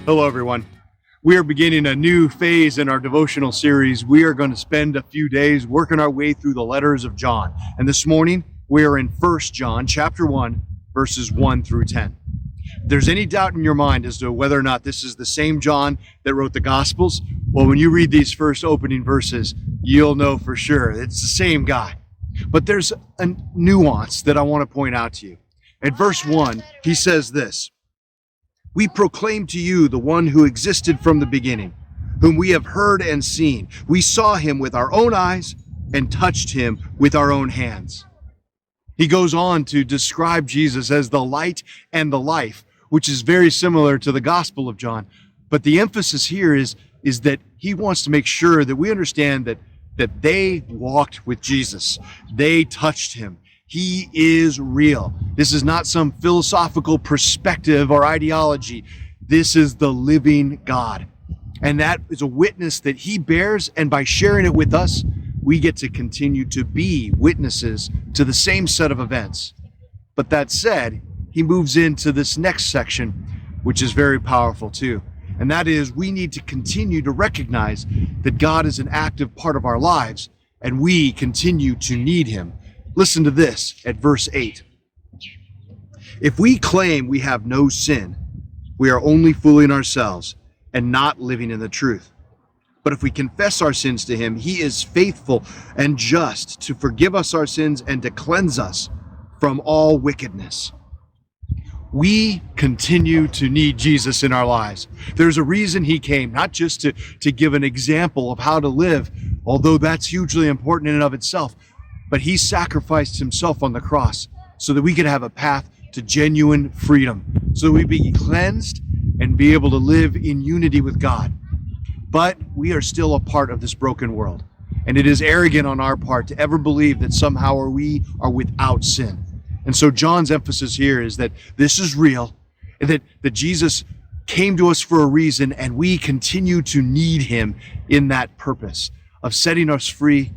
Hello, everyone. We are beginning a new phase in our devotional series. We are going to spend a few days working our way through the letters of John. And this morning, we are in 1 John chapter 1, verses 1 through 10. If there's any doubt in your mind as to whether or not this is the same John that wrote the Gospels, well, when you read these first opening verses, you'll know for sure it's the same guy. But there's a nuance that I want to point out to you. At verse 1, he says this: "We proclaim to you the one who existed from the beginning, whom we have heard and seen. We saw him with our own eyes and touched him with our own hands." He goes on to describe Jesus as the light and the life, which is very similar to the Gospel of John. But the emphasis here is that he wants to make sure that we understand that they walked with Jesus. They touched him. He is real. This is not some philosophical perspective or ideology. This is the living God. And that is a witness that he bears, and by sharing it with us, we get to continue to be witnesses to the same set of events. But that said, he moves into this next section, which is very powerful too. And that is, we need to continue to recognize that God is an active part of our lives, and we continue to need him. Listen to this at verse 8. "If we claim we have no sin, we are only fooling ourselves and not living in the truth. But if we confess our sins to him, he is faithful and just to forgive us our sins and to cleanse us from all wickedness." We continue to need Jesus in our lives. There's a reason he came, not just to give an example of how to live, although that's hugely important in and of itself, but he sacrificed himself on the cross so that we could have a path to genuine freedom, so that we be cleansed and be able to live in unity with God. But we are still a part of this broken world, and it is arrogant on our part to ever believe that somehow we are without sin. And so John's emphasis here is that this is real, and that Jesus came to us for a reason, and we continue to need him in that purpose of setting us free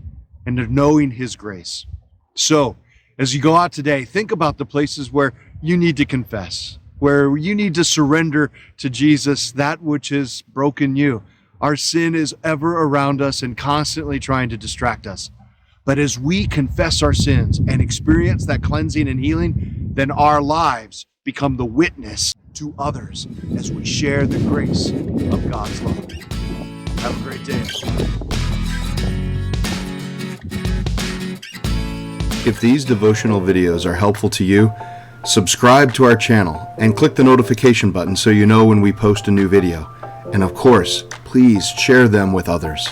and of knowing his grace. So, as you go out today, think about the places where you need to confess, where you need to surrender to Jesus that which has broken you. Our sin is ever around us and constantly trying to distract us. But as we confess our sins and experience that cleansing and healing, then our lives become the witness to others as we share the grace of God's love. Have a great day. If these devotional videos are helpful to you, subscribe to our channel and click the notification button so you know when we post a new video. And of course, please share them with others.